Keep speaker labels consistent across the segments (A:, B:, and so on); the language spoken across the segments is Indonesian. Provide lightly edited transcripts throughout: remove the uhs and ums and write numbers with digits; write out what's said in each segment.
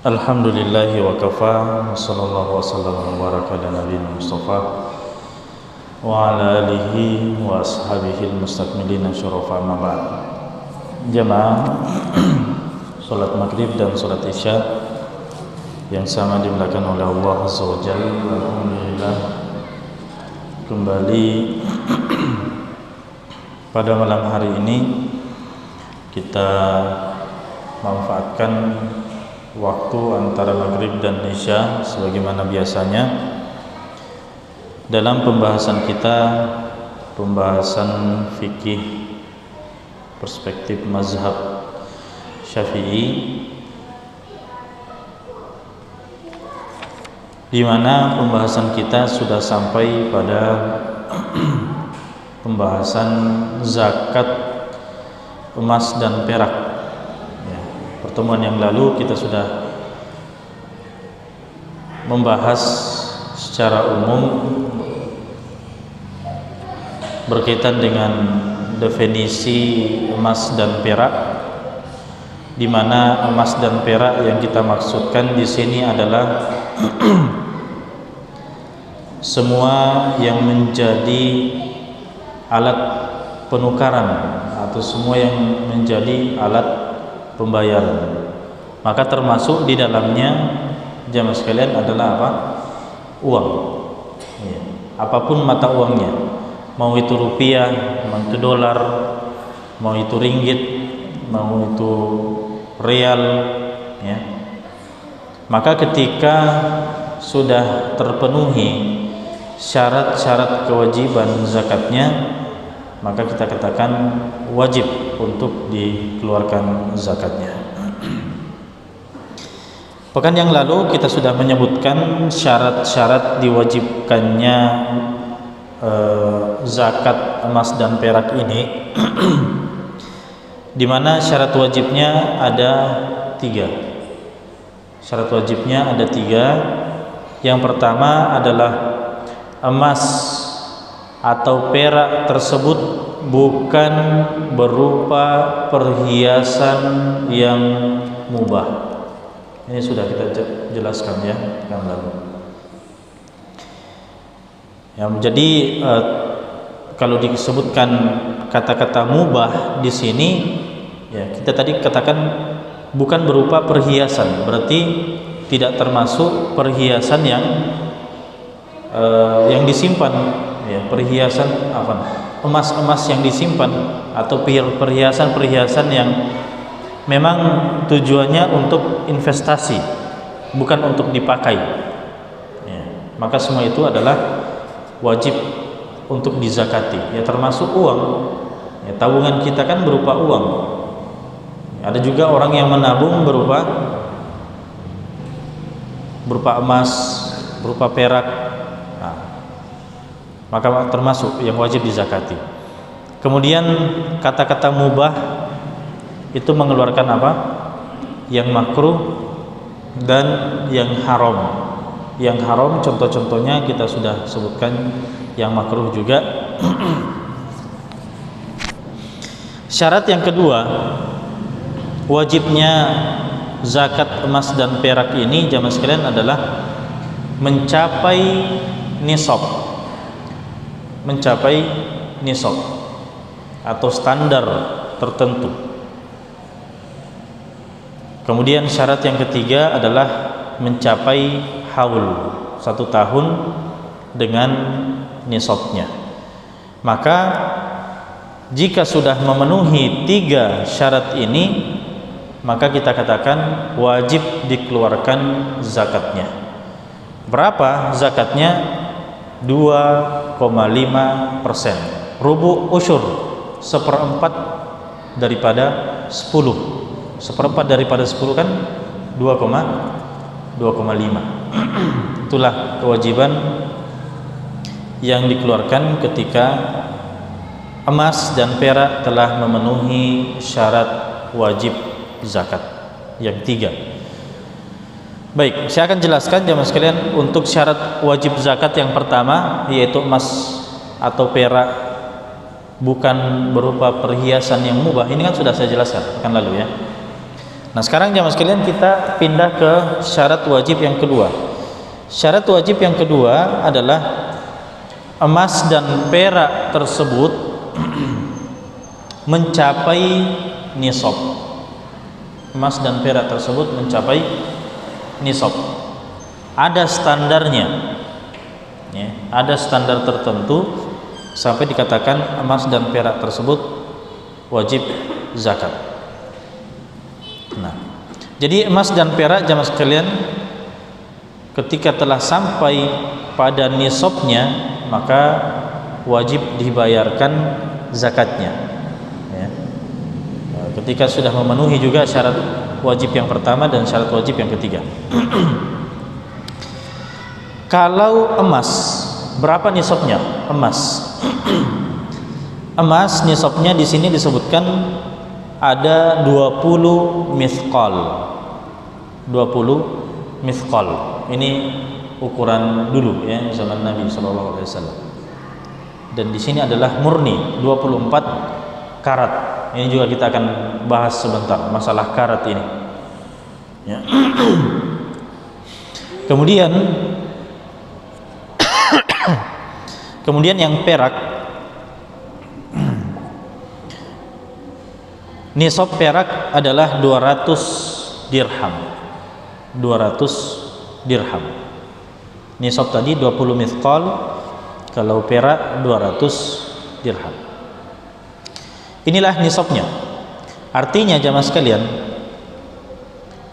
A: Alhamdulillahi wa kafa, sallallahu wasallam wa baraka ala nabiyina Mustafa wa ala alihi wa ashabihi al-mustakmilina syarafa amma ba'd. Jamaah salat maghrib dan salat isya yang sama dimuliakan oleh Allah Azza wa Jalla. Alhamdulillah, kembali pada malam hari ini kita manfaatkan waktu antara maghrib dan isya sebagaimana biasanya dalam pembahasan kita, pembahasan fikih perspektif mazhab Syafi'i, di mana pembahasan kita sudah sampai pada pembahasan zakat emas dan perak. Pertemuan yang lalu kita sudah membahas secara umum berkaitan dengan definisi emas dan perak, di mana emas dan perak yang kita maksudkan di sini adalah semua yang menjadi alat penukaran atau semua yang menjadi alat pembayaran. Maka termasuk di dalamnya jamaah sekalian adalah apa? Uang. Ya. Apapun mata uangnya, mau itu rupiah, mau itu dolar, mau itu ringgit, mau itu real, ya. Maka ketika sudah terpenuhi syarat-syarat kewajiban zakatnya, maka kita katakan wajib untuk dikeluarkan zakatnya. Pekan yang lalu kita sudah menyebutkan syarat-syarat diwajibkannya zakat emas dan perak ini, di mana syarat wajibnya ada 3. Syarat wajibnya ada 3. Yang pertama adalah emas atau perak tersebut bukan berupa perhiasan yang mubah. Ini sudah kita jelaskan ya yang lalu. Jadi kalau disebutkan kata-kata mubah di sini, ya kita tadi katakan bukan berupa perhiasan, berarti tidak termasuk perhiasan yang disimpan. Ya, perhiasan apa? Emas-emas yang disimpan atau perhiasan-perhiasan yang memang tujuannya untuk investasi, bukan untuk dipakai. Ya, maka semua itu adalah wajib untuk dizakati. Ya, termasuk uang. Ya, tabungan kita kan berupa uang. Ya, ada juga orang yang menabung berupa emas, berupa perak. Maka termasuk yang wajib dizakati. Kemudian kata-kata mubah itu mengeluarkan apa? Yang makruh dan yang haram. Yang haram contoh-contohnya kita sudah sebutkan, yang makruh juga. Syarat yang kedua wajibnya zakat emas dan perak ini jamaah sekalian adalah mencapai nisab. Mencapai nisab atau standar tertentu. Kemudian syarat yang ketiga adalah mencapai haul, 1 tahun dengan nisabnya. Maka jika sudah memenuhi 3 syarat ini, maka kita katakan wajib dikeluarkan zakatnya. Berapa zakatnya? 2,5%. Rubu usyur, 1/4 daripada 10. 1/4 daripada 10 kan 2,5. Itulah kewajiban yang dikeluarkan ketika emas dan perak telah memenuhi syarat wajib zakat yang 3. Baik, saya akan jelaskan jamaah sekalian untuk syarat wajib zakat yang pertama, yaitu emas atau perak bukan berupa perhiasan yang mubah. Ini kan sudah saya jelaskan pekan lalu ya. Nah, sekarang jamaah sekalian kita pindah ke syarat wajib yang kedua. Syarat wajib yang kedua adalah emas dan perak tersebut mencapai nisab. Emas dan perak tersebut mencapai nisab. Ada standarnya, ya, ada standar tertentu sampai dikatakan emas dan perak tersebut wajib zakat. Nah, jadi emas dan perak jamaah sekalian ketika telah sampai pada nisabnya maka wajib dibayarkan zakatnya, ya. Ketika sudah memenuhi juga syarat wajib yang pertama dan syarat wajib yang ketiga. Kalau emas, berapa nisabnya? Emas. Emas nisabnya di sini disebutkan ada 20 mithqal. 20 mithqal. Ini ukuran dulu ya zaman Nabi sallallahu alaihi wasallam. Dan di sini adalah murni 24 karat. Ini juga kita akan bahas sebentar masalah karat ini. Ya. Kemudian yang perak, nisab perak adalah 200 dirham. 200 dirham. Nisab tadi 20 mithqal, kalau perak 200 dirham. Inilah nisabnya. Artinya jamaah sekalian,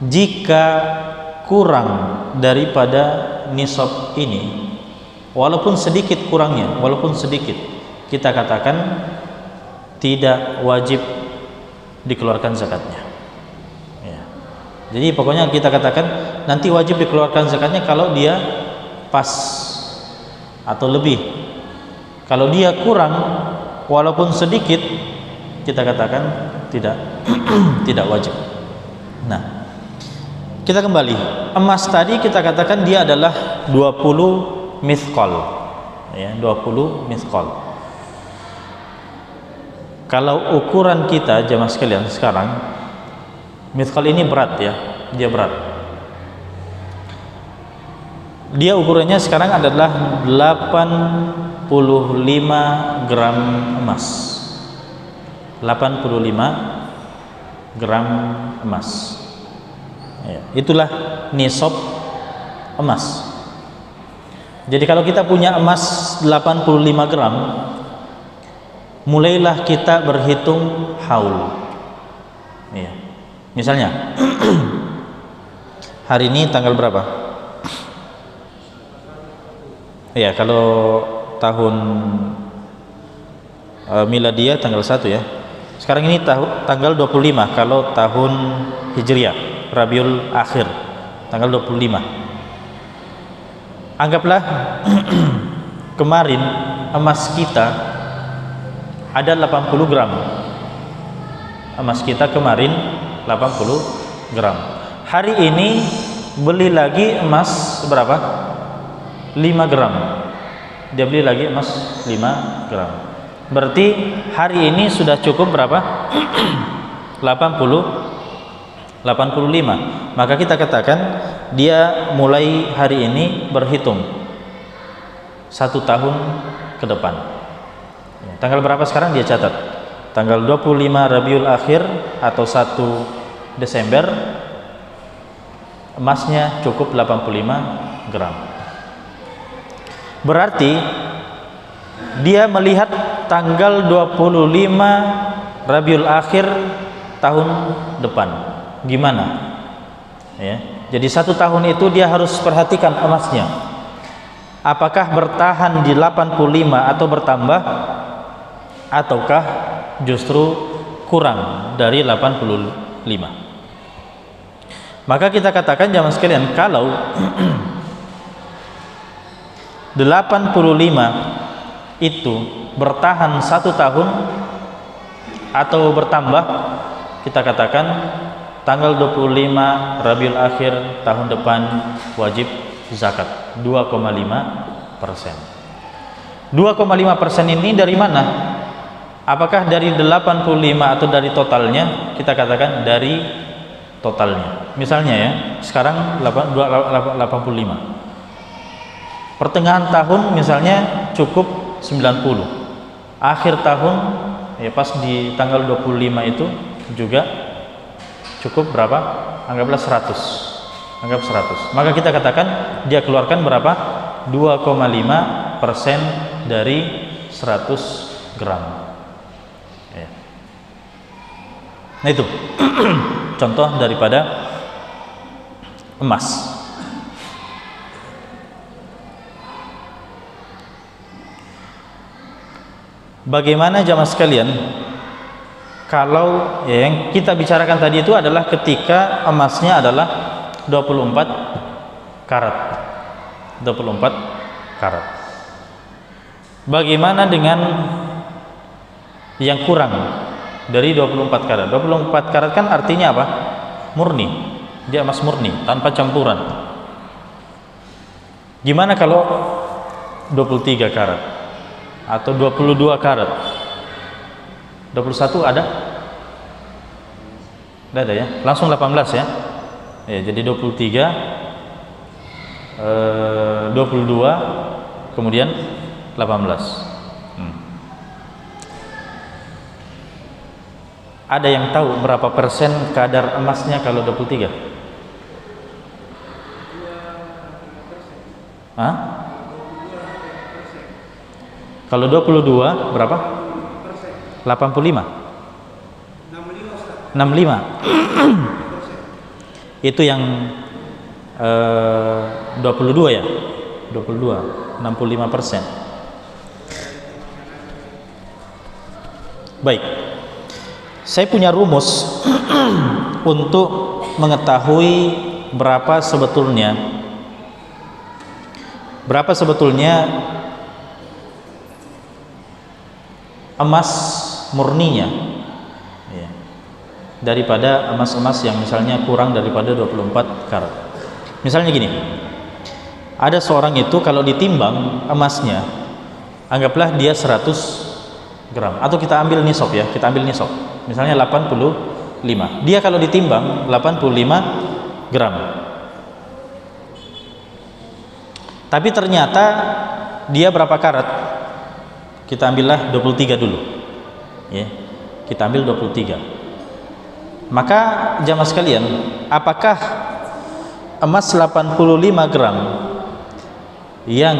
A: jika kurang daripada nisab ini, walaupun sedikit kurangnya, walaupun sedikit, kita katakan tidak wajib dikeluarkan zakatnya, ya. Jadi pokoknya kita katakan nanti wajib dikeluarkan zakatnya kalau dia pas atau lebih. Kalau dia kurang walaupun sedikit, kita katakan tidak tidak wajib. Nah, kita kembali. Emas tadi kita katakan dia adalah 20 mithqal, ya, 20 mithqal. Kalau ukuran kita jamaah sekalian sekarang, mithqal ini berat ya, dia berat. Dia ukurannya sekarang adalah 85 gram emas. 85 gram emas. Ya, itulah nisab emas. Jadi kalau kita punya emas 85 gram, mulailah kita berhitung haul. Ya. Misalnya hari ini tanggal berapa? Ya, kalau tahun miladiah tanggal 1 ya. Sekarang ini tanggal 25, kalau tahun Hijriah Rabiul Akhir tanggal 25. Anggaplah kemarin emas kita ada 80 gram. Emas kita kemarin 80 gram. Hari ini beli lagi emas berapa? 5 gram. Dia beli lagi emas 5 gram. Berarti hari ini sudah cukup berapa? 85. Maka kita katakan dia mulai hari ini berhitung 1 tahun ke depan. Tanggal berapa sekarang dia catat? Tanggal 25 Rabiul Akhir atau 1 Desember, emasnya cukup 85 gram. Berarti dia melihat tanggal 25 Rabiul Akhir tahun depan gimana, ya. Jadi 1 tahun itu dia harus perhatikan emasnya, apakah bertahan di 85 atau bertambah, ataukah justru kurang dari 85. Maka kita katakan jamaah sekalian, kalau 85 itu bertahan 1 tahun atau bertambah, kita katakan tanggal 25 Rabiul Akhir tahun depan wajib zakat 2,5%. 2,5% ini dari mana? Apakah dari 85 atau dari totalnya? Kita katakan dari totalnya. Misalnya ya, sekarang 85. Pertengahan tahun misalnya cukup 90. Akhir tahun ya pas di tanggal 25 itu juga cukup berapa? Anggaplah 100. Anggap 100. Maka kita katakan dia keluarkan berapa? 2,5% dari 100 gram. Ya. Nah itu contoh daripada emas. Bagaimana jamaah sekalian kalau ya, yang kita bicarakan tadi itu adalah ketika emasnya adalah 24 karat. 24 karat. Bagaimana dengan yang kurang dari 24 karat? 24 karat kan artinya apa? Murni. Dia emas murni tanpa campuran. Gimana kalau 23 karat atau 22 karat? 21 ada? Tidak ada ya? Langsung 18 ya? Ya, jadi 23, 22, kemudian 18. Ada yang tahu berapa persen kadar emasnya kalau 23? Hah? Kalau 22 berapa? 85. 65. Itu yang 22 ya? 22, 65%. Baik. Saya punya rumus untuk mengetahui berapa sebetulnya emas murninya ya, daripada emas-emas yang misalnya kurang daripada 24 karat. Misalnya gini, ada seorang itu kalau ditimbang emasnya, anggaplah dia 100 gram, atau kita ambil nisab ya, kita ambil nisab misalnya 85. Dia kalau ditimbang 85 gram, tapi ternyata dia berapa karat? Kita ambillah 23 dulu ya, kita ambil 23. Maka jamaah sekalian, apakah emas 85 gram yang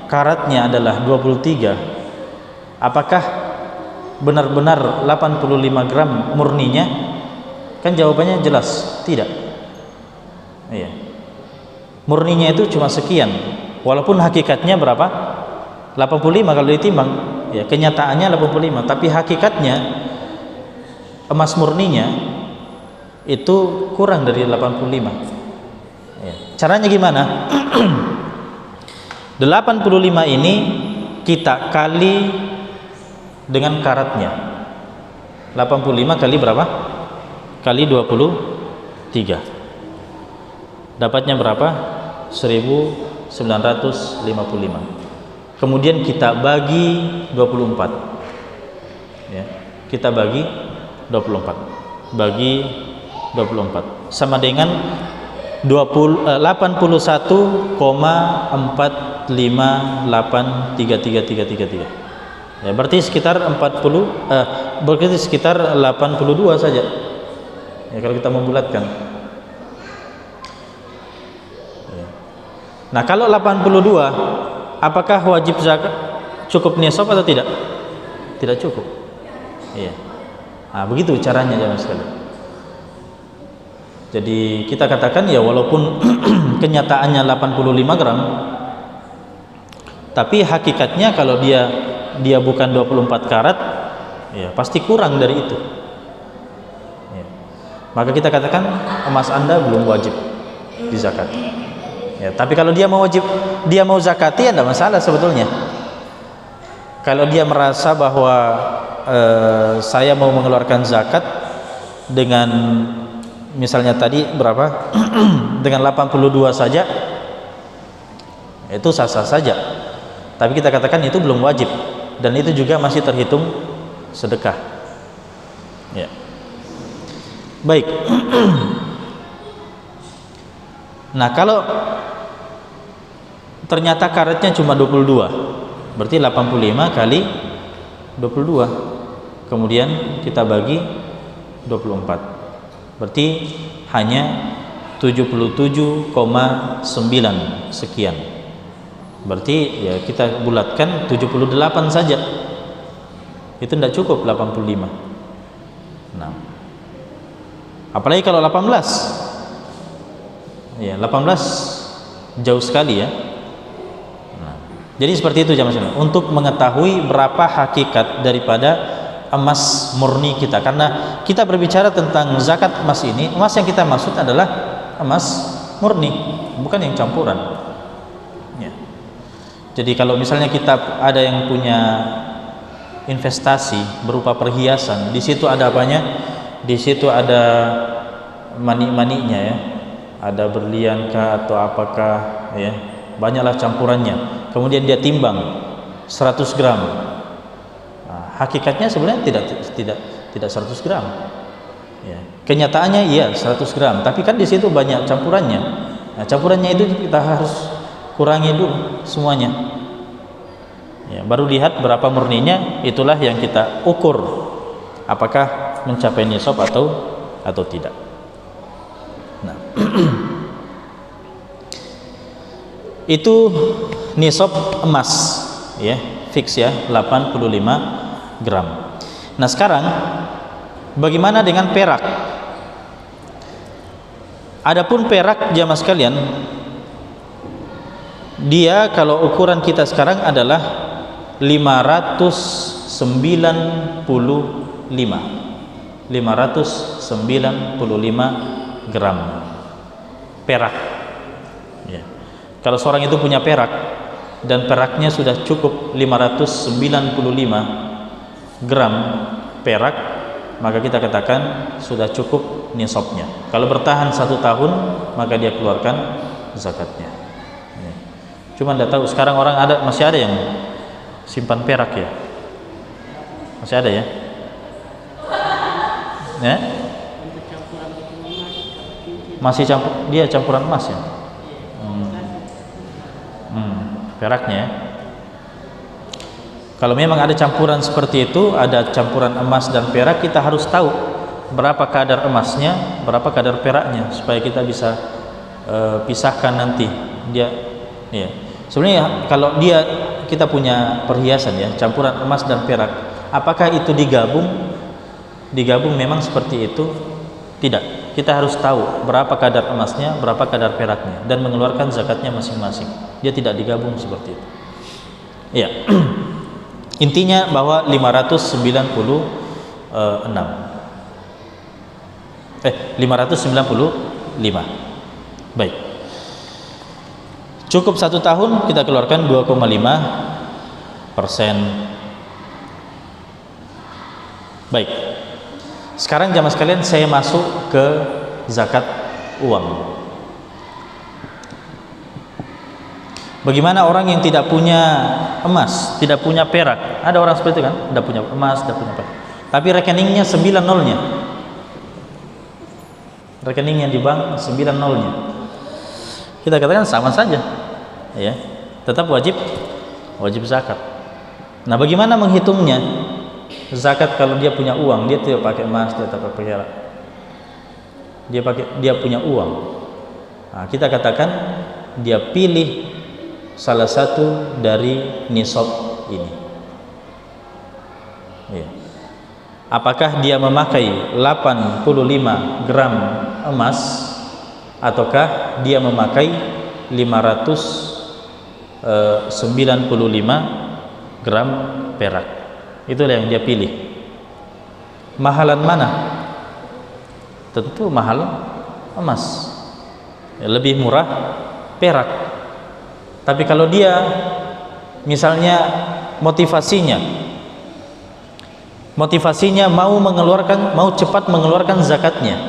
A: karatnya adalah 23, apakah benar-benar 85 gram murninya? Kan jawabannya jelas tidak. Iya. Murninya itu cuma sekian, walaupun hakikatnya berapa? 85 kalau ditimbang ya, kenyataannya 85, tapi hakikatnya emas murninya itu kurang dari 85 ya. Caranya gimana? 85 ini kita kali dengan karatnya. 85 kali berapa? Kali 23. Dapatnya berapa? 1955. Kemudian kita bagi 24 ya, kita bagi 24 bagi 24 sama dengan 81,4583333 ya, berarti sekitar 82 saja ya kalau kita membulatkan ya. Nah kalau 82, apakah wajib zakat cukup nisab atau tidak? Tidak cukup. Iya. Nah, begitu caranya jamaah sekalian. Jadi kita katakan ya walaupun kenyataannya 85 gram, tapi hakikatnya kalau dia bukan 24 karat, ya pasti kurang dari itu. Ya. Maka kita katakan emas Anda belum wajib dizakat. Ya, tapi kalau dia mau zakati ya tidak masalah sebetulnya. Kalau dia merasa bahwa saya mau mengeluarkan zakat dengan misalnya tadi berapa dengan 82 saja, itu sah-sah saja. Tapi kita katakan itu belum wajib dan itu juga masih terhitung sedekah. Ya. Baik. Nah, kalau ternyata karetnya cuma 22, berarti 85 kali 22, kemudian kita bagi 24, berarti hanya 77,9 sekian. Berarti ya kita bulatkan 78 saja, itu tidak cukup 85. Nah, apalagi kalau 18, ya 18 jauh sekali ya. Nah, jadi seperti itu jamaah sekalian, untuk mengetahui berapa hakikat daripada emas murni kita. Karena kita berbicara tentang zakat emas ini, emas yang kita maksud adalah emas murni, bukan yang campuran ya. Jadi kalau misalnya kita ada yang punya investasi berupa perhiasan, di situ ada apanya? Di situ ada manik-maniknya ya, ada berlian kah atau apakah ya, banyaklah campurannya, kemudian dia timbang 100 gram. Nah, hakikatnya sebenarnya tidak 100 gram ya. Kenyataannya iya 100 gram, tapi kan di situ banyak campurannya. Nah, campurannya itu kita harus kurangi dulu semuanya ya, baru lihat berapa murninya. Itulah yang kita ukur apakah mencapai nisab atau tidak. Nah, itu nisab emas ya, fix ya, 85 gram. Nah, sekarang bagaimana dengan perak? Adapun perak jamaah sekalian, dia kalau ukuran kita sekarang adalah 595 gram perak ya. Kalau seorang itu punya perak dan peraknya sudah cukup 595 gram perak, maka kita katakan sudah cukup nisabnya. Kalau bertahan 1 tahun, maka dia keluarkan zakatnya ya. Cuma tidak tahu sekarang orang masih ada yang simpan perak ya? Masih ada ya? Ya? Masih dia campuran emas ya? Peraknya ya. Kalau memang ada campuran seperti itu, ada campuran emas dan perak, kita harus tahu berapa kadar emasnya, berapa kadar peraknya, supaya kita bisa pisahkan nanti. Dia ya. Sebenarnya kalau kita punya perhiasan ya, campuran emas dan perak, apakah itu digabung memang seperti itu? Tidak. Kita harus tahu berapa kadar emasnya, berapa kadar peraknya, dan mengeluarkan zakatnya masing-masing. Dia tidak digabung seperti itu. Ya. Intinya bahwa 595. Baik. Cukup 1 tahun kita keluarkan 2,5%. Baik. Sekarang jamaah sekalian, saya masuk ke zakat uang. Bagaimana orang yang tidak punya emas, tidak punya perak? Ada orang seperti itu kan, tidak punya emas, tidak punya perak, tapi rekeningnya 9 nolnya. Rekeningnya di bank 9 nolnya. Kita katakan sama saja, ya, tetap wajib zakat. Nah, bagaimana menghitungnya? Zakat kalau dia punya uang, dia tidak pakai emas, dia tidak pakai perak. Dia punya uang. Nah, kita katakan dia pilih salah satu dari nisab ini. Ya. Apakah dia memakai 85 gram emas ataukah dia memakai 595 gram perak? Itulah yang dia pilih. Mahalan mana? Tentu mahal emas. Ya, lebih murah perak. Tapi kalau dia misalnya motivasinya mau cepat mengeluarkan zakatnya,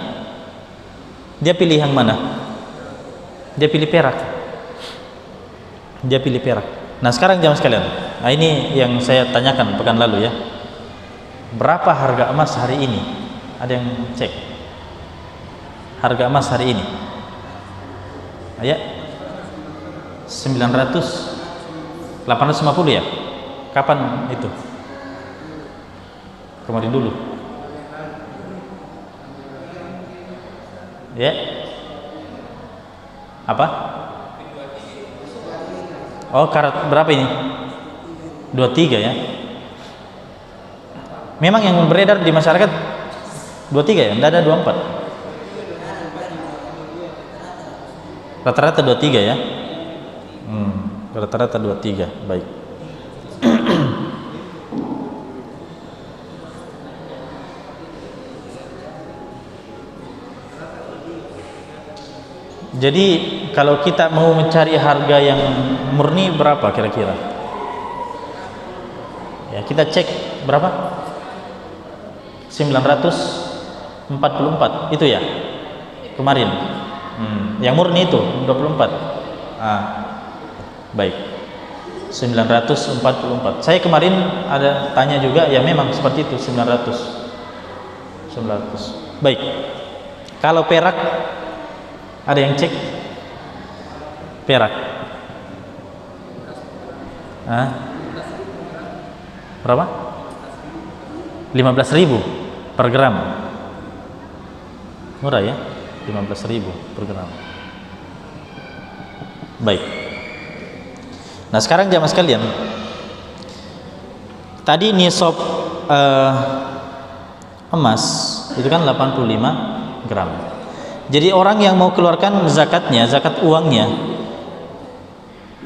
A: dia pilih yang mana? Dia pilih perak. Nah, sekarang jamaah sekalian, nah ini yang saya tanyakan pekan lalu ya, berapa harga emas hari ini? Ada yang cek harga emas hari ini? Ya, 900, 850 ya? Kapan itu? Kemarin dulu. Ya. Apa? Oh, karat berapa ini? 23 ya. Memang yang beredar di masyarakat 23 ya, tidak ada 24. Rata-rata 23 ya. Rata-rata 23. Baik. Jadi kalau kita mau mencari harga yang murni berapa kira-kira? Ya, kita cek berapa? 944 itu ya kemarin. Yang murni itu 24. Baik. 944. Saya kemarin ada tanya juga, ya memang seperti itu 900. Baik. Kalau perak ada yang cek perak? Berapa? 15.000 per gram. Murah ya? 15.000 per gram. Baik. Nah, sekarang jamaah sekalian, tadi nisab emas itu kan 85 gram. Jadi orang yang mau keluarkan zakatnya, zakat uangnya,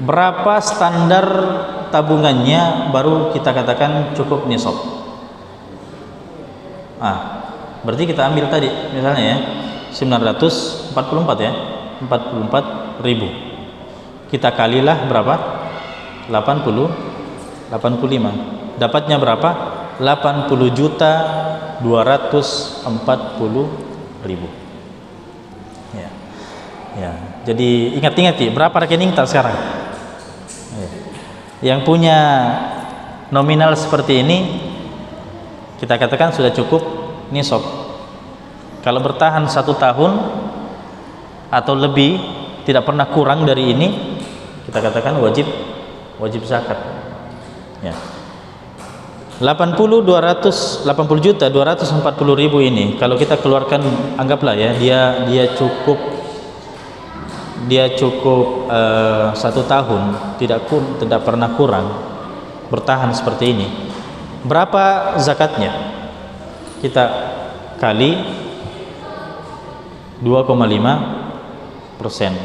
A: berapa standar tabungannya baru kita katakan cukup nisab? Berarti kita ambil tadi misalnya ya 944 ya, 44.000. Kita kalilah berapa? 85. Dapatnya berapa? 80.240.000. Ya, jadi ingat-ingat ya, berapa rekening tak sekarang? Ya. Yang punya nominal seperti ini kita katakan sudah cukup nisab. Kalau bertahan 1 tahun atau lebih, tidak pernah kurang dari ini, kita katakan wajib zakat. Ya. 80.240.000 ini kalau kita keluarkan, anggaplah ya dia cukup 1 tahun, tidak pernah kurang, bertahan seperti ini. Berapa zakatnya? Kita kali 2,5%.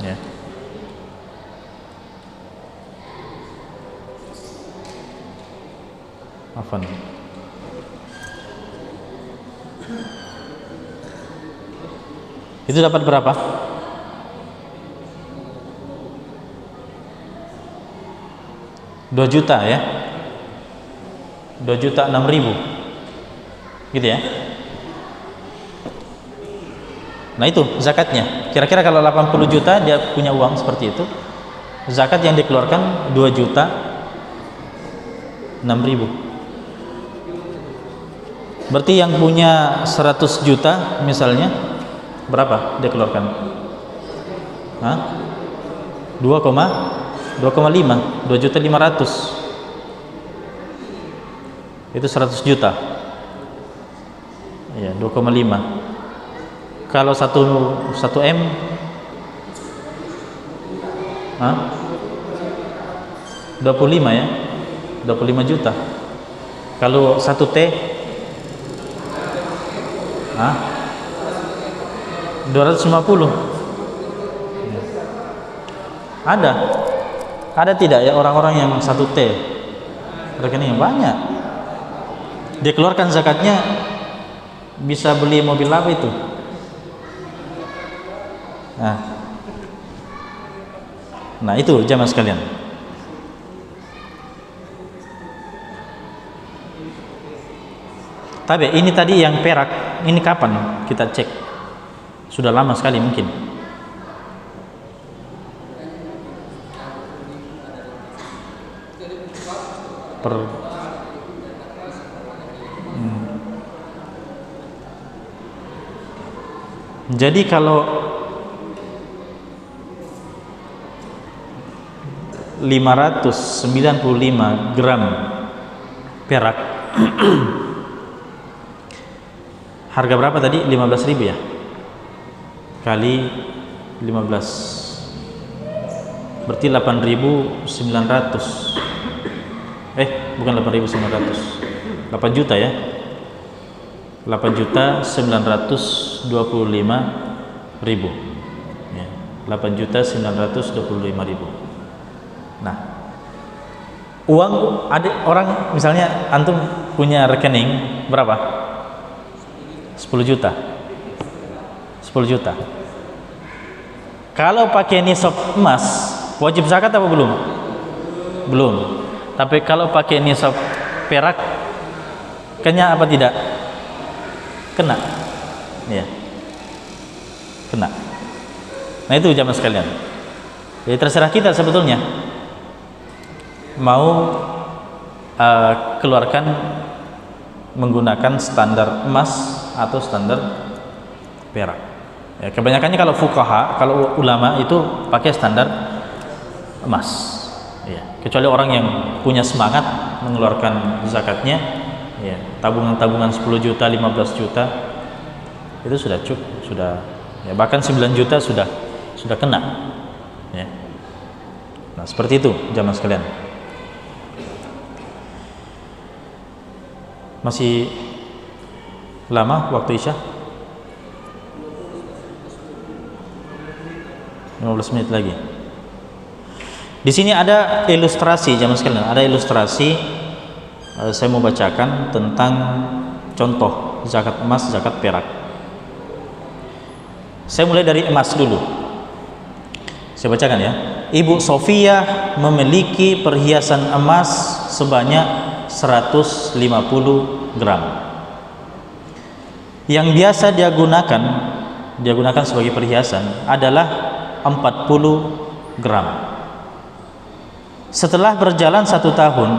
A: Ya. Afan. Itu dapat berapa? 2 juta ya. 2.006.000 gitu ya. Nah itu zakatnya. Kira-kira kalau 80 juta dia punya uang seperti itu, zakat yang dikeluarkan 2.006.000. Berarti yang punya 100 juta misalnya, berapa dia keluarkan? 2,5. Itu 100 juta ya, 2,5. Kalau 1 M 25 ya, 25 juta. Kalau 1 T 250. Ada tidak ya orang-orang yang 1 T rekening banyak, dia keluarkan zakatnya bisa beli mobil apa itu? Nah itu jamaah sekalian. Tapi ini tadi yang perak, ini kapan kita cek? Sudah lama sekali mungkin. Jadi kalau 595 gram perak. Harga berapa tadi? 15.000 ya? Kali 15 berarti 8.900. Bukan 8.900, 8 juta ya, 8.925.000 ya, 8.925.000. Nah, uang ada orang, misalnya antum punya rekening berapa? 10 juta. 10 juta. Kalau pakai nisab emas, wajib zakat apa belum? Belum. Tapi kalau pakai nisab perak, kena apa tidak? Kena. Ya. Kena. Nah, itu jamaah sekalian. Jadi terserah kita sebetulnya mau keluarkan menggunakan standar emas atau standar perak. Ya, kebanyakannya kalau fuqaha, kalau ulama itu pakai standar emas. Ya, kecuali orang yang punya semangat mengeluarkan zakatnya, ya, tabungan-tabungan 10 juta, 15 juta itu sudah cukup, sudah ya, bahkan 9 juta sudah kena. Ya. Nah, seperti itu jamaah sekalian. Masih lama waktu Isya? 15 menit lagi. Di sini ada ilustrasi jamaah sekalian, ada ilustrasi. Saya mau bacakan tentang contoh zakat emas, zakat perak. Saya mulai dari emas dulu. Saya bacakan ya. Ibu Sofiyah memiliki perhiasan emas sebanyak 150 gram. Yang biasa dia gunakan sebagai perhiasan adalah 40 gram. Setelah berjalan 1 tahun,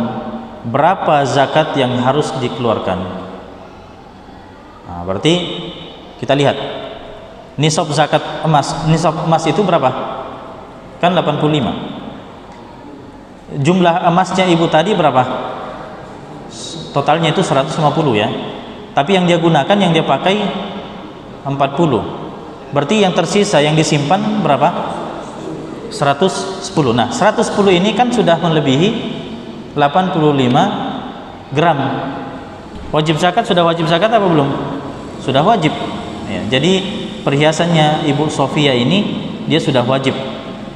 A: berapa zakat yang harus dikeluarkan? Nah, berarti kita lihat nisab zakat emas. Nisab emas itu berapa? Kan 85. Jumlah emasnya ibu tadi berapa? Totalnya itu 150 ya. Tapi yang dia gunakan, yang dia pakai 40. Berarti yang tersisa, yang disimpan berapa? 110. Nah, 110 ini kan sudah melebihi 85 gram. Wajib zakat, sudah wajib zakat apa belum? Sudah wajib. Ya, jadi perhiasannya Ibu Sofia ini dia sudah wajib.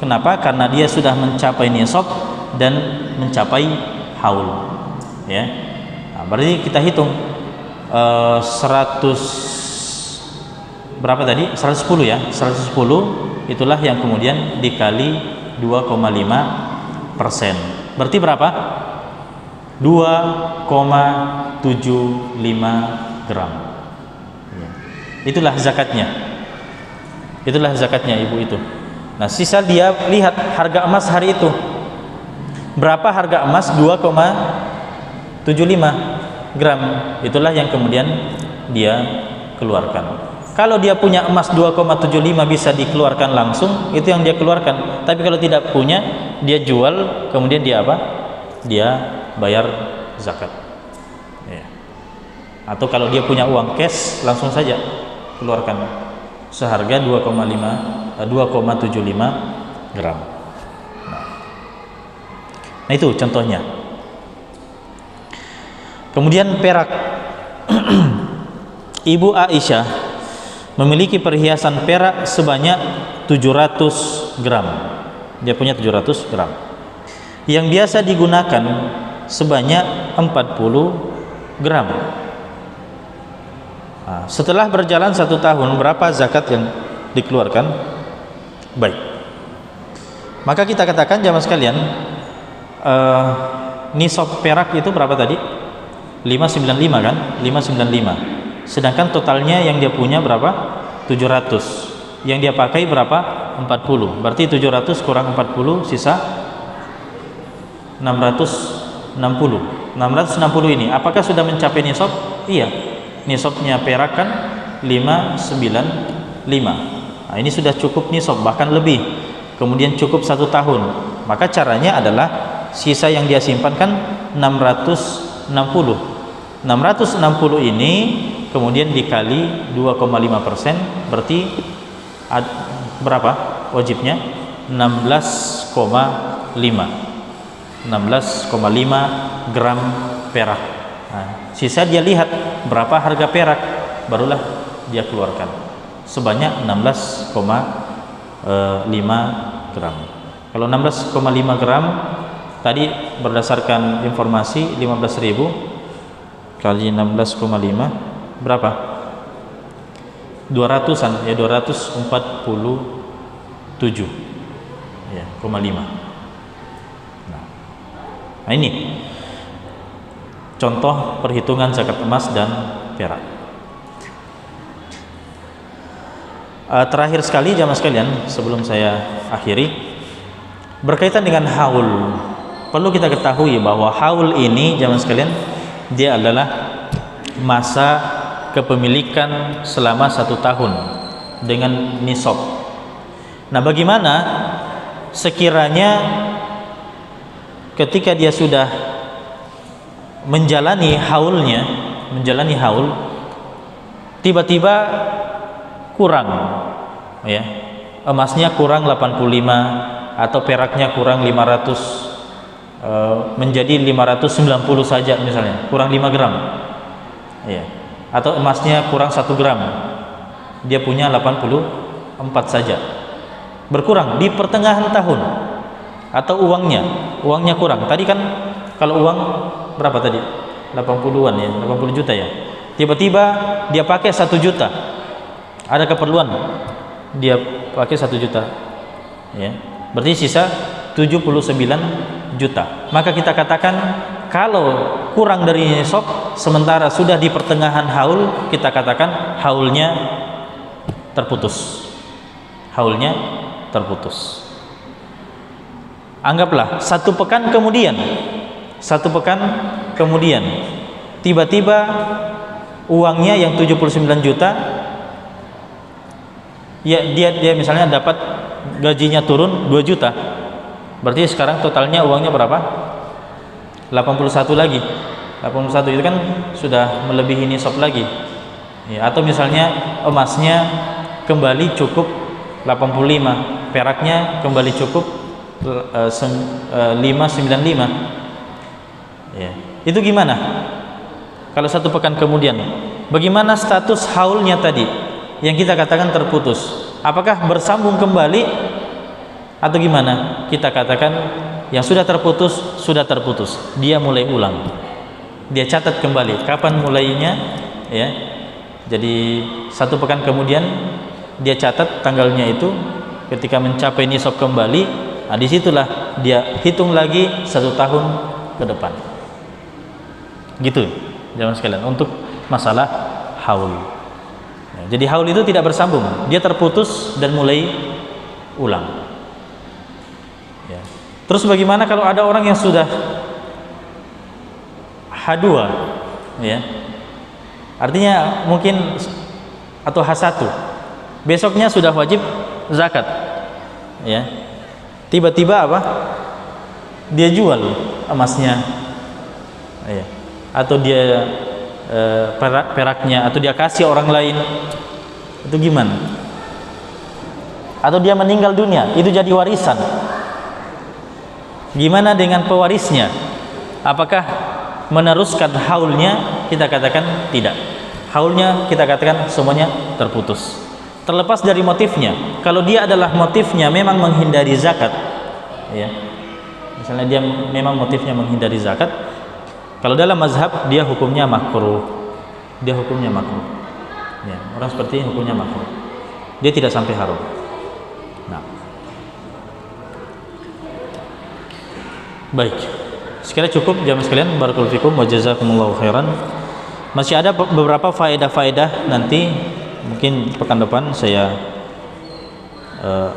A: Kenapa? Karena dia sudah mencapai nisab dan mencapai haul. Ya. Nah, berarti kita hitung 100 berapa tadi? 110 ya. 110 itulah yang kemudian dikali 2,5%. Berarti berapa? 2,75 gram. Ya. Itulah zakatnya. Itulah zakatnya ibu itu. Nah, sisa dia lihat harga emas hari itu. Berapa harga emas? 2,75 gram. Itulah yang kemudian dia keluarkan. Kalau dia punya emas 2,75 bisa dikeluarkan langsung, itu yang dia keluarkan. Tapi kalau tidak punya, dia jual, kemudian dia apa? Dia bayar zakat. Ya. Atau kalau dia punya uang cash, langsung saja keluarkan seharga 2,75 gram. Nah, itu contohnya. Kemudian perak. Ibu Aisyah memiliki perhiasan perak sebanyak 700 gram. Dia punya 700 gram. Yang biasa digunakan sebanyak 40 gram. Nah, setelah berjalan 1 tahun, berapa zakat yang dikeluarkan? Baik. Maka kita katakan jamaah sekalian, nisab perak itu berapa tadi? 595 kan? 595. Sedangkan totalnya yang dia punya berapa? 700. Yang dia pakai berapa? 40. Berarti 700 kurang 40 sisa 660. 660 ini apakah sudah mencapai nisab? Iya. Nisabnya perak kan 595. Nah, ini sudah cukup nisab, bahkan lebih. Kemudian cukup 1 tahun. Maka caranya adalah sisa yang dia simpan kan 660. 660 ini kemudian dikali 2,5%, berarti berapa wajibnya? 16,5 gram perak. Nah, sisa dia lihat berapa harga perak, barulah dia keluarkan sebanyak 16,5 gram. Kalau 16,5 gram tadi berdasarkan informasi 15.000 kali 16,5 berapa? 200-an ya, 247 ya, 0,5. Nah, ini contoh perhitungan zakat emas dan perak. Terakhir sekali jamaah sekalian, sebelum saya akhiri, berkaitan dengan haul. Perlu kita ketahui bahwa haul ini jamaah sekalian, dia adalah masa kepemilikan selama 1 tahun dengan nisab. Nah, bagaimana sekiranya ketika dia sudah menjalani haulnya, menjalani haul, tiba-tiba kurang ya, emasnya kurang 85 atau peraknya kurang 500, menjadi 590 saja misalnya, kurang 5 gram ya, atau emasnya kurang 1 gram, dia punya 84 saja, berkurang di pertengahan tahun. Atau uangnya kurang. Tadi kan kalau uang berapa tadi? 80-an ya, 80 juta ya. Tiba-tiba dia pakai 1 juta. Ada keperluan dia pakai 1 juta. Ya. Berarti sisa 79 juta. Maka kita katakan kalau kurang dari nisab sementara sudah di pertengahan haul, kita katakan haulnya terputus. Haulnya terputus. Anggaplah 1 pekan kemudian, 1 pekan kemudian tiba-tiba uangnya yang 79 juta ya, dia misalnya dapat gajinya turun 2 juta, berarti sekarang totalnya uangnya berapa? 81 lagi. 81 itu kan sudah melebihi nisab lagi ya. Atau misalnya emasnya kembali cukup 85, peraknya kembali cukup 595 ya. Itu gimana kalau 1 pekan kemudian? Bagaimana status haulnya tadi yang kita katakan terputus? Apakah bersambung kembali atau gimana? Kita katakan yang sudah terputus, dia mulai ulang, dia catat kembali kapan mulainya ya. Jadi 1 pekan kemudian dia catat tanggalnya itu, ketika mencapai nisab kembali. Nah, disitulah dia hitung lagi 1 tahun ke depan. Gitu, jamaah sekalian, untuk masalah haul. Ya, jadi haul itu tidak bersambung, dia terputus dan mulai ulang. Ya. Terus bagaimana kalau ada orang yang sudah H2, ya, artinya mungkin atau H1, besoknya sudah wajib zakat, ya. Tiba-tiba apa? Dia jual emasnya, ya. Atau dia peraknya, atau dia kasih orang lain, itu gimana? Atau dia meninggal dunia, itu jadi warisan. Gimana dengan pewarisnya? Apakah meneruskan haulnya? Kita katakan tidak. Haulnya kita katakan semuanya terputus. Terlepas dari motifnya. Kalau dia adalah motifnya memang menghindari zakat, ya, misalnya dia memang motifnya menghindari zakat, kalau dalam mazhab dia hukumnya makruh, ya, orang seperti ini hukumnya makruh, dia tidak sampai haram. Nah, baik, sekiranya cukup jamaah sekalian, barakallahu fikum wa jazakumullahu khairan. Masih ada beberapa faedah-faedah, nanti mungkin pekan depan saya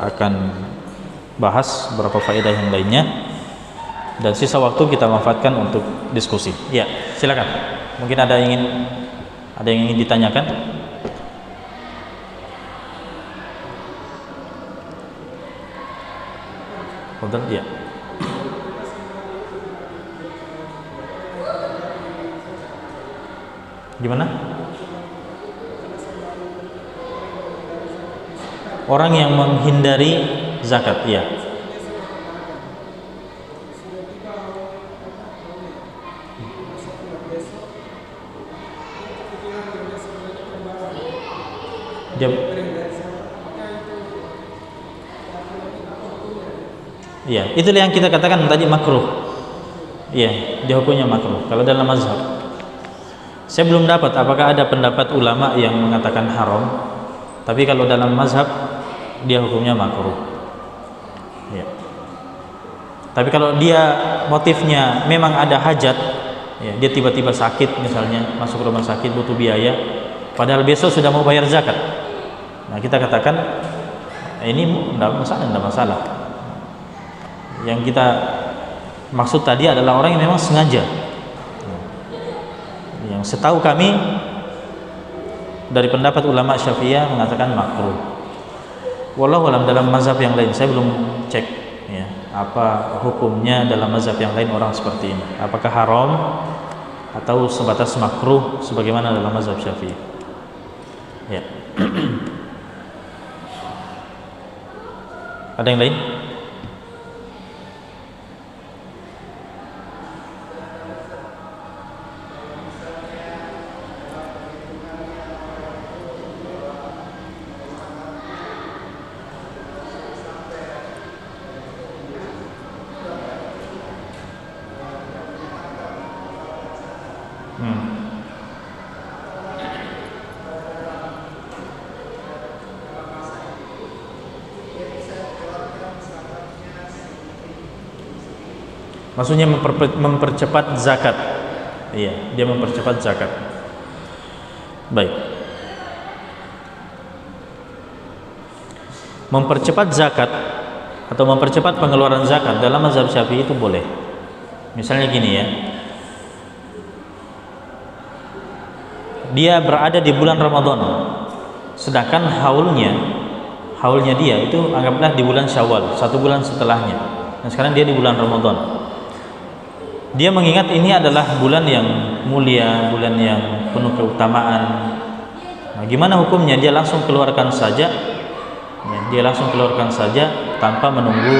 A: akan bahas beberapa faedah yang lainnya, dan sisa waktu kita manfaatkan untuk diskusi. Ya, silakan. Mungkin ada yang ingin ditanyakan. Betul, ya. Gimana? Orang yang menghindari zakat, ya. Dia, iya, itulah yang kita katakan tadi makruh. Iya, dia hukumnya makruh. Kalau dalam mazhab, saya belum dapat apakah ada pendapat ulama yang mengatakan haram. Tapi kalau dalam mazhab, dia hukumnya makruh. Iya. Tapi kalau dia motifnya memang ada hajat, ya, dia tiba-tiba sakit misalnya, masuk rumah sakit butuh biaya, padahal besok sudah mau bayar zakat. Nah, kita katakan ini tidak masalah. Yang kita maksud tadi adalah orang yang memang sengaja. Yang setahu kami dari pendapat ulama Syafi'iyah mengatakan makruh. Wallahu alam dalam mazhab yang lain saya belum cek, ya, apa hukumnya dalam mazhab yang lain orang seperti ini. Apakah haram atau sebatas makruh sebagaimana dalam mazhab Syafi'i? Ya. Ada yang lain? Maksudnya mempercepat zakat. Iya, dia mempercepat zakat. Baik. Mempercepat zakat atau mempercepat pengeluaran zakat dalam mazhab Syafi'i itu boleh. Misalnya gini ya. Dia berada di bulan Ramadan, sedangkan haulnya dia itu anggaplah di bulan Syawal, 1 bulan setelahnya. Nah, sekarang dia di bulan Ramadan. Dia mengingat ini adalah bulan yang mulia, bulan yang penuh keutamaan. Nah, gimana hukumnya? Dia langsung keluarkan saja, ya, dia langsung keluarkan saja tanpa menunggu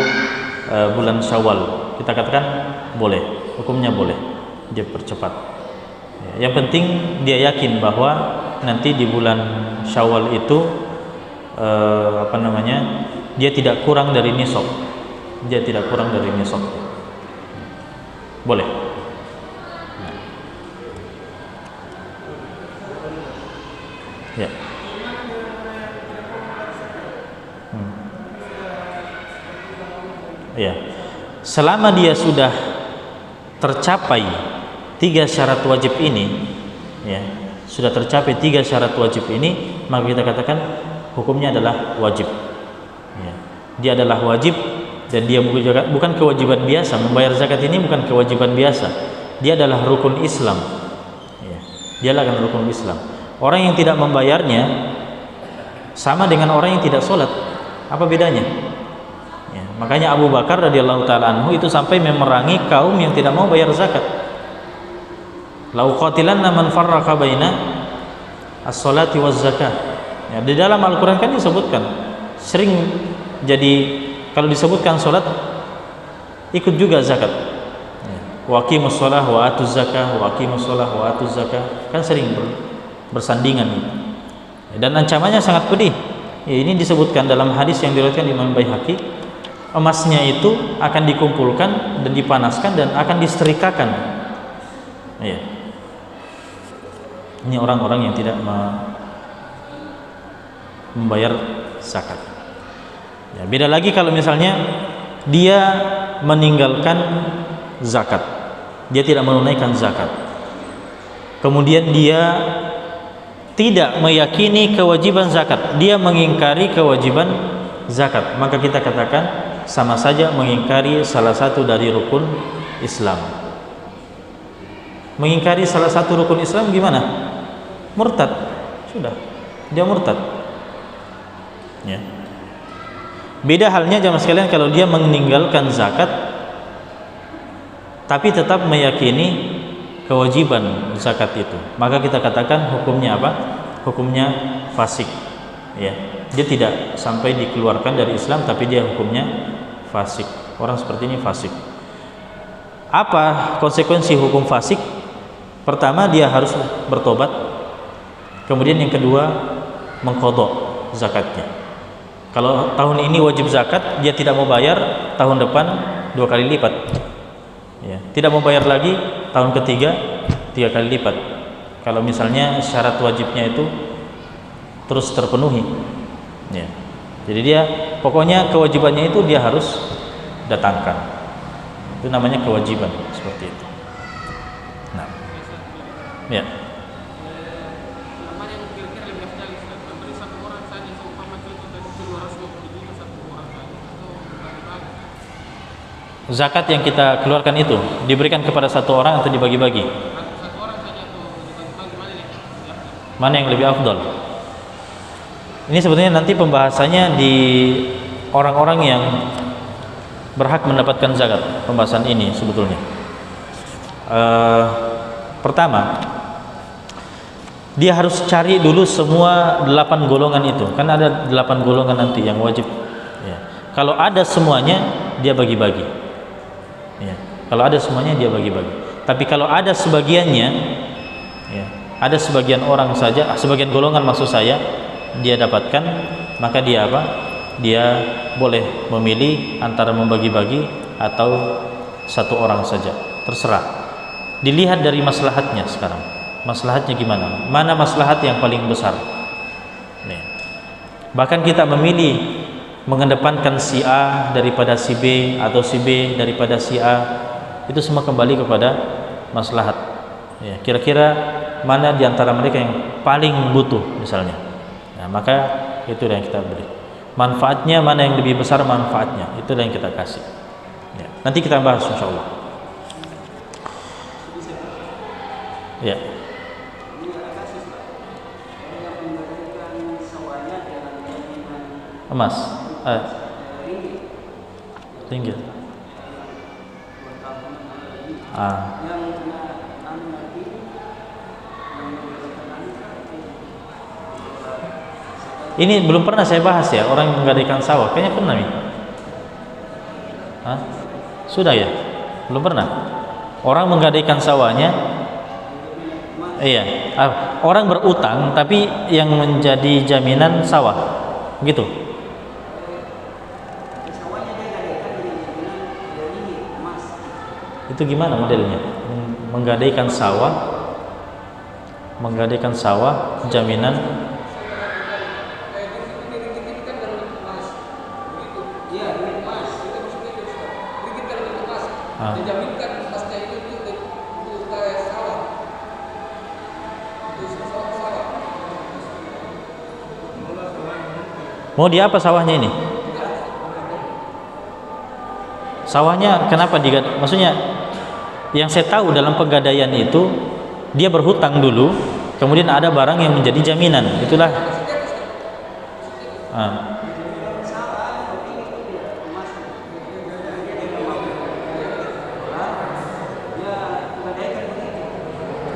A: bulan Syawal. Kita katakan boleh, hukumnya boleh. Dia percepat. Ya, yang penting dia yakin bahwa nanti di bulan Syawal itu dia tidak kurang dari nisab. Dia tidak kurang dari nisab. Boleh. Ya. Ya. Selama dia sudah tercapai 3 syarat wajib ini, ya, sudah tercapai 3 syarat wajib ini, maka kita katakan hukumnya adalah wajib. Ya. Dia adalah wajib. Dan dia bukan kewajiban biasa. Membayar zakat ini bukan kewajiban biasa. Dia adalah rukun Islam, ya. Dia adalah rukun Islam. Orang yang tidak membayarnya sama dengan orang yang tidak sholat. Apa bedanya? Ya, makanya Abu Bakar radhiyallahu taala anhu itu sampai memerangi kaum yang tidak mau bayar zakat. La uqatilanna man farraqa baina as-sholati waz zakah. Ya, di dalam Al-Qur'an kan disebutkan sering jadi kalau disebutkan sholat ikut juga zakat. Waqimus sholah wa atuz zakah, waqimus sholah wa atuz zakah, kan sering bersandingan. Dan ancamannya sangat pedih. Ya, ini disebutkan dalam hadis yang diriwayatkan Imam Baihaqi, emasnya itu akan dikumpulkan dan dipanaskan dan akan disetrikakan. Ya. Ini orang-orang yang tidak membayar zakat. Ya, beda lagi kalau misalnya dia meninggalkan zakat, dia tidak menunaikan zakat, kemudian dia tidak meyakini kewajiban zakat, dia mengingkari kewajiban zakat, maka kita katakan sama saja mengingkari salah satu dari rukun Islam. Mengingkari salah satu rukun Islam gimana? Murtad, sudah, dia murtad. Ya. Beda halnya jamaah sekalian kalau dia meninggalkan zakat tapi tetap meyakini kewajiban zakat itu, maka kita katakan hukumnya apa? Hukumnya fasik. Ya, dia tidak sampai dikeluarkan dari Islam, tapi dia hukumnya fasik. Orang seperti ini fasik. Apa konsekuensi hukum fasik? Pertama, dia harus bertobat. Kemudian yang kedua, mengqadha zakatnya. Kalau tahun ini wajib zakat, dia tidak mau bayar, tahun depan 2 kali lipat. Ya, tidak mau bayar lagi, tahun ketiga 3 kali lipat. Kalau misalnya syarat wajibnya itu terus terpenuhi. Ya. Jadi dia pokoknya kewajibannya itu dia harus datangkan. Itu namanya kewajiban seperti itu. Nah, ya. Zakat yang kita keluarkan itu diberikan kepada satu orang atau dibagi-bagi? Mana yang lebih afdal? Ini sebetulnya nanti pembahasannya di orang-orang yang berhak mendapatkan zakat. Pembahasan ini sebetulnya. Pertama, dia harus cari dulu semua 8 golongan itu. Kan ada 8 golongan nanti yang wajib. Ya. Kalau ada semuanya, dia bagi-bagi. Ya, kalau ada semuanya dia bagi-bagi. Tapi kalau ada sebagiannya, ya, ada sebagian orang saja, sebagian golongan maksud saya, dia dapatkan, maka dia apa? Dia boleh memilih antara membagi-bagi atau satu orang saja, terserah. Dilihat dari maslahatnya sekarang. Maslahatnya gimana? Mana maslahat yang paling besar? Ya. Bahkan kita memilih mengedepankan si A daripada si B atau si B daripada si A, itu semua kembali kepada maslahat. Ya, kira-kira mana di antara mereka yang paling butuh misalnya. Nah, maka itu yang kita beri. Manfaatnya mana yang lebih besar manfaatnya, itu yang kita kasih. Ya, nanti kita bahas insyaallah. Ya. Emas. Ringgit. Ini belum pernah saya bahas ya, orang yang menggadaikan sawah. Kayaknya pernah nih. Sudah ya? Belum pernah. Orang menggadaikan sawahnya. Iya. Orang berutang tapi yang menjadi jaminan sawah. Gitu. Itu gimana modelnya? Menggadaikan sawah jaminan mau di apa sawahnya ini? Sawahnya kenapa digadai? Maksudnya yang saya tahu dalam penggadaian itu dia berhutang dulu, kemudian ada barang yang menjadi jaminan. Itulah.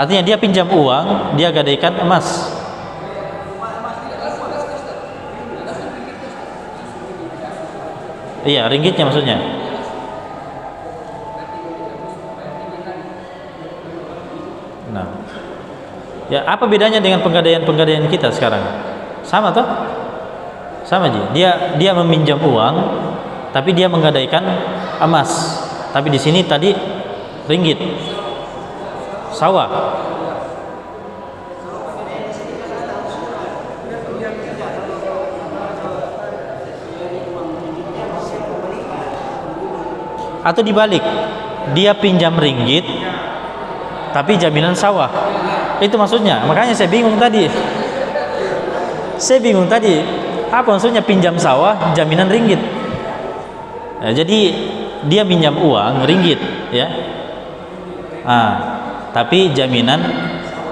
A: Artinya dia pinjam uang, dia gadaikan emas. Iya, ringgitnya maksudnya. Nah, ya apa bedanya dengan penggadaian kita sekarang? Sama toh? Sama aja. Dia meminjam uang, tapi dia menggadaikan emas. Tapi di sini tadi ringgit, sawah. Atau dibalik, dia pinjam ringgit tapi jaminan sawah. Itu maksudnya. Makanya saya bingung tadi. Apa maksudnya pinjam sawah jaminan ringgit? Nah, jadi dia pinjam uang ringgit, ya. Tapi jaminan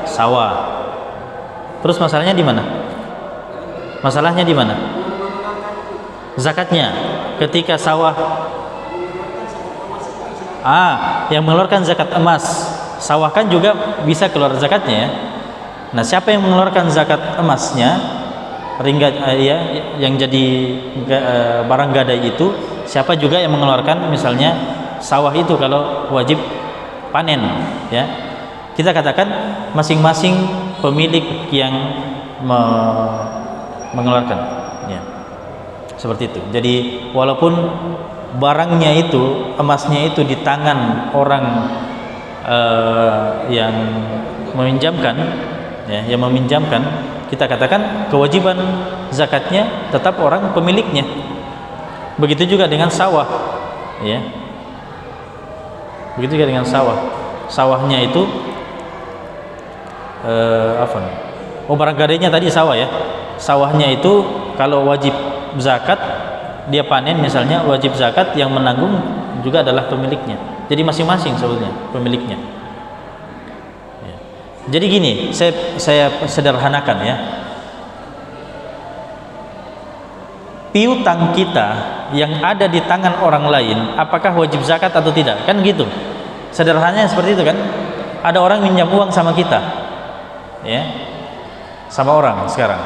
A: sawah. Terus masalahnya di mana? Masalahnya di mana? Zakatnya ketika sawah yang mengeluarkan zakat emas sawah kan juga bisa keluar zakatnya ya. Nah, siapa yang mengeluarkan zakat emasnya, yang jadi barang gadai itu, siapa juga yang mengeluarkan misalnya sawah itu kalau wajib panen ya. Kita katakan masing-masing pemilik yang mengeluarkan ya. Seperti itu. Jadi walaupun barangnya itu, emasnya itu di tangan orang yang meminjamkan ya, yang meminjamkan, kita katakan kewajiban zakatnya tetap orang pemiliknya. Begitu juga dengan sawah ya. Begitu juga dengan sawah. Sawahnya itu barang gadainya tadi sawah ya. Sawahnya itu kalau wajib zakat, dia panen misalnya, wajib zakat yang menanggung juga adalah pemiliknya. Jadi masing-masing sebetulnya pemiliknya ya. Jadi gini, saya sederhanakan ya, piutang kita yang ada di tangan orang lain apakah wajib zakat atau tidak, kan gitu sederhananya. Seperti itu kan. Ada orang minjam uang sama kita ya, sama orang sekarang.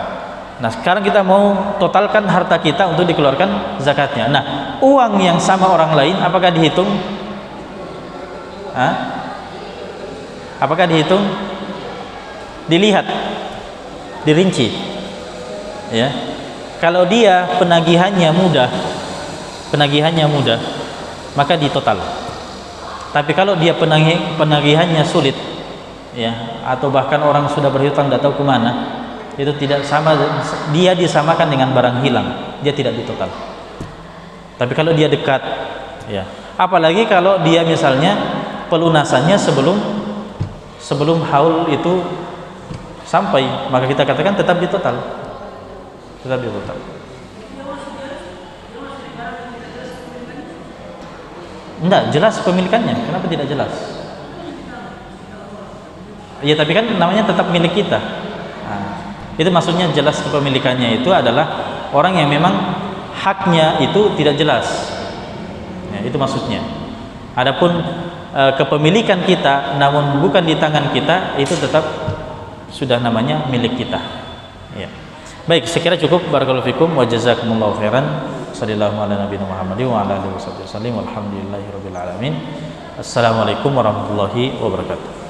A: Nah, sekarang kita mau totalkan harta kita untuk dikeluarkan zakatnya. Nah, uang yang sama orang lain apakah dihitung? Apakah dihitung? Dilihat, dirinci ya. Kalau dia penagihannya mudah, maka ditotal. Tapi kalau dia penagihannya sulit ya, atau bahkan orang sudah berhutang tidak tahu kemana, itu tidak sama, dia disamakan dengan barang hilang, dia tidak ditotal. Tapi kalau dia dekat ya, apalagi kalau dia misalnya pelunasannya sebelum haul itu sampai, maka kita katakan tetap ditotal. Enggak jelas pemilikannya, kenapa tidak jelas? Ya tapi kan namanya tetap milik kita. Itu maksudnya jelas kepemilikannya itu adalah orang yang memang haknya itu tidak jelas ya, itu maksudnya. Adapun kepemilikan kita namun bukan di tangan kita, itu tetap sudah namanya milik kita ya. Baik, sekira cukup. Barakallahu fikum wa jazakumullahu khairan. Sallallahu ala nabiyina Muhammadin wa ala alihi wasallam. Walhamdulillahirabbil alamin. Assalamualaikum warahmatullahi wabarakatuh.